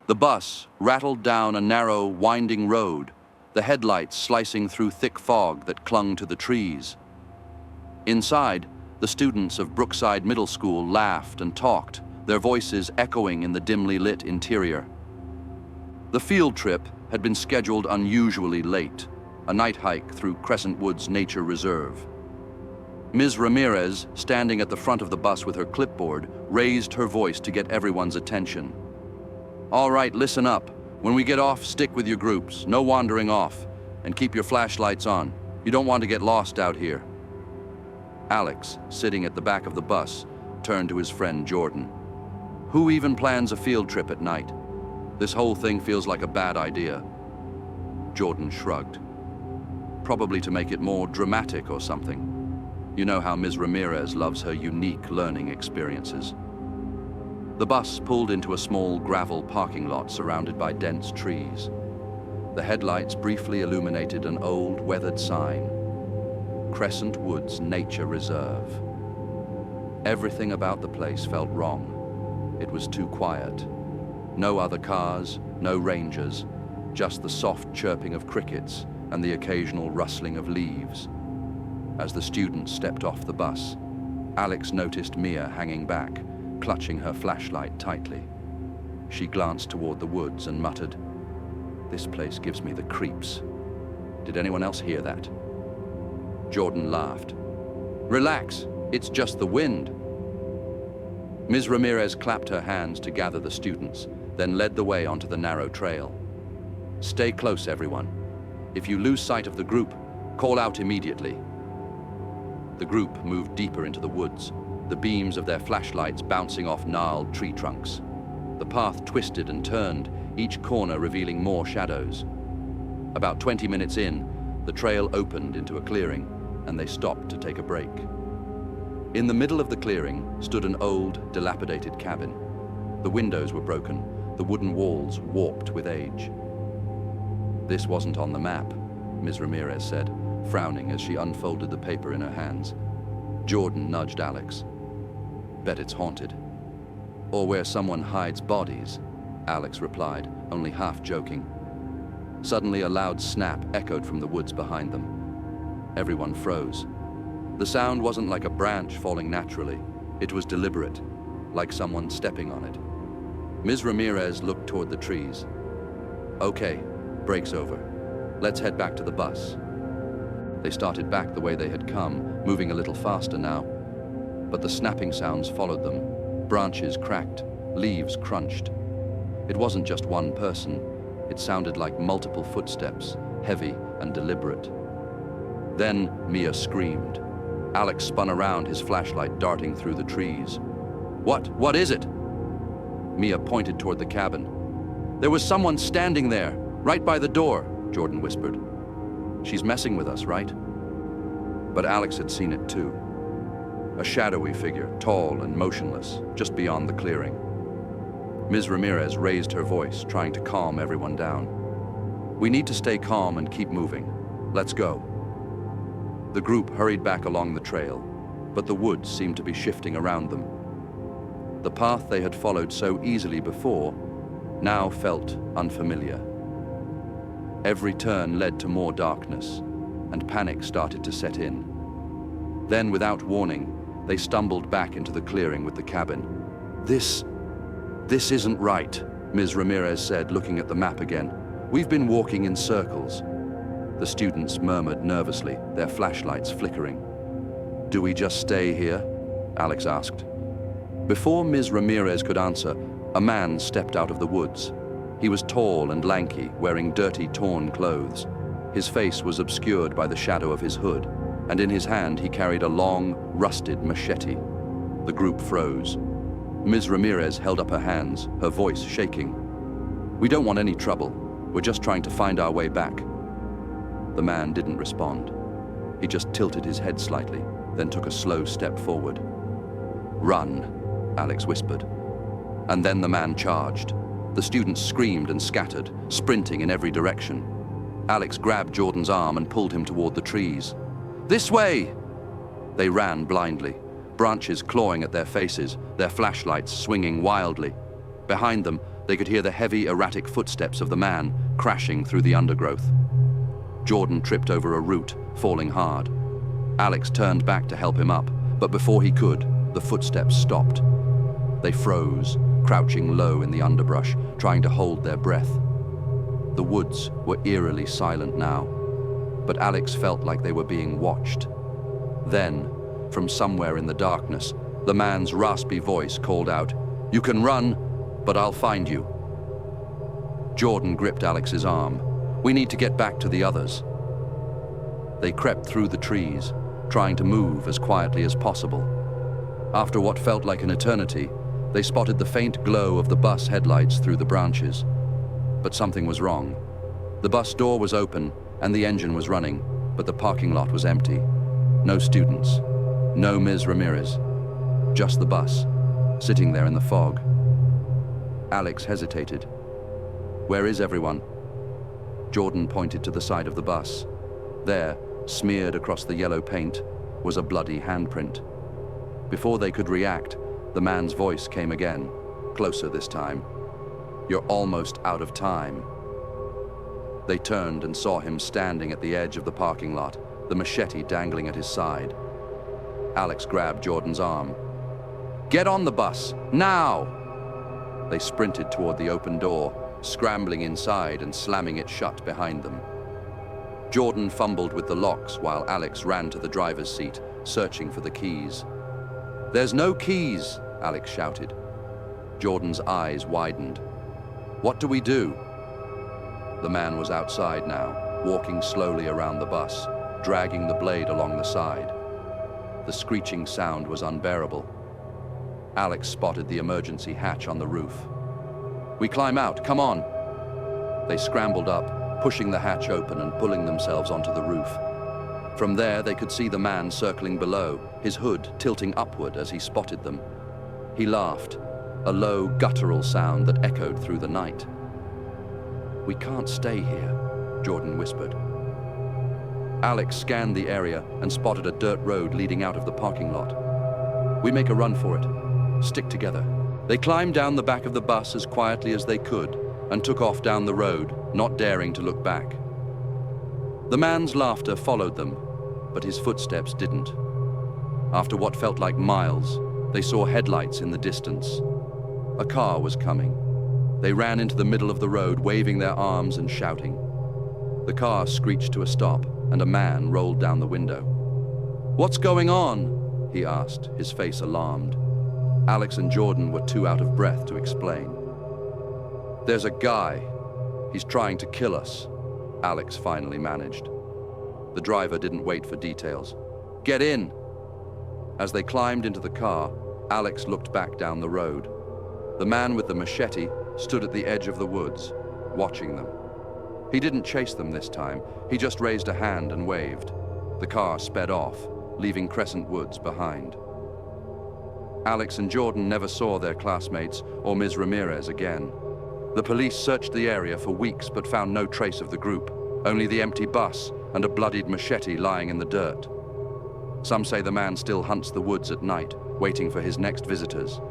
The bus rattled down a narrow, winding road, the headlights slicing through thick fog that clung to the trees. Inside, the students of Brookside Middle School laughed and talked, their voices echoing in the dimly lit interior. The field trip had been scheduled unusually late, a night hike through Crescent Woods Nature Reserve. Ms. Ramirez, standing at the front of the bus with her clipboard, raised her voice to get everyone's attention. "All right, listen up. When we get off, stick with your groups. No wandering off. And keep your flashlights on. You don't want to get lost out here." Alex, sitting at the back of the bus, turned to his friend Jordan. "Who even plans a field trip at night? This whole thing feels like a bad idea." Jordan shrugged. "Probably to make it more dramatic or something. You know how Ms. Ramirez loves her unique learning experiences." The bus pulled into a small gravel parking lot surrounded by dense trees. The headlights briefly illuminated an old, weathered sign, Crescent Woods Nature Reserve. Everything about the place felt wrong. It was too quiet. No other cars, no rangers, just the soft chirping of crickets and the occasional rustling of leaves. As the students stepped off the bus, Alex noticed Mia hanging back, clutching her flashlight tightly. She glanced toward the woods and muttered, "This place gives me the creeps." Did anyone else hear that? Jordan laughed. "Relax, it's just the wind." Ms. Ramirez clapped her hands to gather the students, then led the way onto the narrow trail. "Stay close, everyone. If you lose sight of the group, call out immediately." The group moved deeper into the woods, the beams of their flashlights bouncing off gnarled tree trunks. The path twisted and turned, each corner revealing more shadows. About 20 minutes in, the trail opened into a clearing, and they stopped to take a break. In the middle of the clearing stood an old, dilapidated cabin. The windows were broken, the wooden walls warped with age. "This wasn't on the map," Ms. Ramirez said, frowning as she unfolded the paper in her hands. Jordan nudged Alex. "Bet it's haunted." "Or where someone hides bodies," Alex replied, only half joking. Suddenly a loud snap echoed from the woods behind them. Everyone froze. The sound wasn't like a branch falling naturally. It was deliberate, like someone stepping on it. Ms. Ramirez looked toward the trees. "Okay, break's over. Let's head back to the bus." They started back the way they had come, moving a little faster now. But the snapping sounds followed them. Branches cracked, leaves crunched. It wasn't just one person. It sounded like multiple footsteps, heavy and deliberate. Then Mia screamed. Alex spun around, his flashlight darting through the trees. What is it?" Mia pointed toward the cabin. "There was someone standing there, right by the door," Jordan whispered. "She's messing with us, right?" But Alex had seen it too. A shadowy figure, tall and motionless, just beyond the clearing. Ms. Ramirez raised her voice, trying to calm everyone down. "We need to stay calm and keep moving. Let's go." The group hurried back along the trail, but the woods seemed to be shifting around them. The path they had followed so easily before now felt unfamiliar. Every turn led to more darkness, and panic started to set in. Then, without warning, they stumbled back into the clearing with the cabin. This isn't right," Ms. Ramirez said, looking at the map again. "We've been walking in circles." The students murmured nervously, their flashlights flickering. "Do we just stay here?" Alex asked. Before Ms. Ramirez could answer, a man stepped out of the woods. He was tall and lanky, wearing dirty, torn clothes. His face was obscured by the shadow of his hood, and in his hand he carried a long, rusted machete. The group froze. Ms. Ramirez held up her hands, her voice shaking. "We don't want any trouble. We're just trying to find our way back." The man didn't respond. He just tilted his head slightly, then took a slow step forward. "Run," Alex whispered. And then the man charged. The students screamed and scattered, sprinting in every direction. Alex grabbed Jordan's arm and pulled him toward the trees. "This way!" They ran blindly, branches clawing at their faces, their flashlights swinging wildly. Behind them, They could hear the heavy, erratic footsteps of the man crashing through the undergrowth. Jordan tripped over a root, falling hard. Alex turned back to help him up, but before he could, the footsteps stopped. They froze, crouching low in the underbrush, trying to hold their breath. The woods were eerily silent now, but Alex felt like they were being watched. Then, from somewhere in the darkness, the man's raspy voice called out, "You can run, but I'll find you." Jordan gripped Alex's arm. "We need to get back to the others." They crept through the trees, trying to move as quietly as possible. After what felt like an eternity, they spotted the faint glow of the bus headlights through the branches. But something was wrong. The bus door was open and the engine was running, but the parking lot was empty. No students, no Ms. Ramirez, just the bus, sitting there in the fog. Alex hesitated. "Where is everyone?" Jordan pointed to the side of the bus. There, smeared across the yellow paint, was a bloody handprint. Before they could react, the man's voice came again, closer this time. "You're almost out of time." They turned and saw him standing at the edge of the parking lot, the machete dangling at his side. Alex grabbed Jordan's arm. "Get on the bus, now!" They sprinted toward the open door, scrambling inside and slamming it shut behind them. Jordan fumbled with the locks while Alex ran to the driver's seat, searching for the keys. "There's no keys," Alex shouted. Jordan's eyes widened. "What do we do?" The man was outside now, walking slowly around the bus, dragging the blade along the side. The screeching sound was unbearable. Alex spotted the emergency hatch on the roof. "We climb out, come on!" They scrambled up, pushing the hatch open and pulling themselves onto the roof. From there, they could see the man circling below, his hood tilting upward as he spotted them. He laughed, a low, guttural sound that echoed through the night. "We can't stay here," Jordan whispered. Alex scanned the area and spotted a dirt road leading out of the parking lot. "We make a run for it. Stick together." They climbed down the back of the bus as quietly as they could and took off down the road, not daring to look back. The man's laughter followed them, but his footsteps didn't. After what felt like miles, they saw headlights in the distance. A car was coming. They ran into the middle of the road, waving their arms and shouting. The car screeched to a stop, and a man rolled down the window. "What's going on?" he asked, his face alarmed. Alex and Jordan were too out of breath to explain. "There's a guy. He's trying to kill us," Alex finally managed. The driver didn't wait for details. "Get in!" As they climbed into the car, Alex looked back down the road. The man with the machete stood at the edge of the woods, watching them. He didn't chase them this time. He just raised a hand and waved. The car sped off, leaving Crescent Woods behind. Alex and Jordan never saw their classmates or Ms. Ramirez again. The police searched the area for weeks but found no trace of the group, only the empty bus and a bloodied machete lying in the dirt. Some say the man still hunts the woods at night, waiting for his next visitors.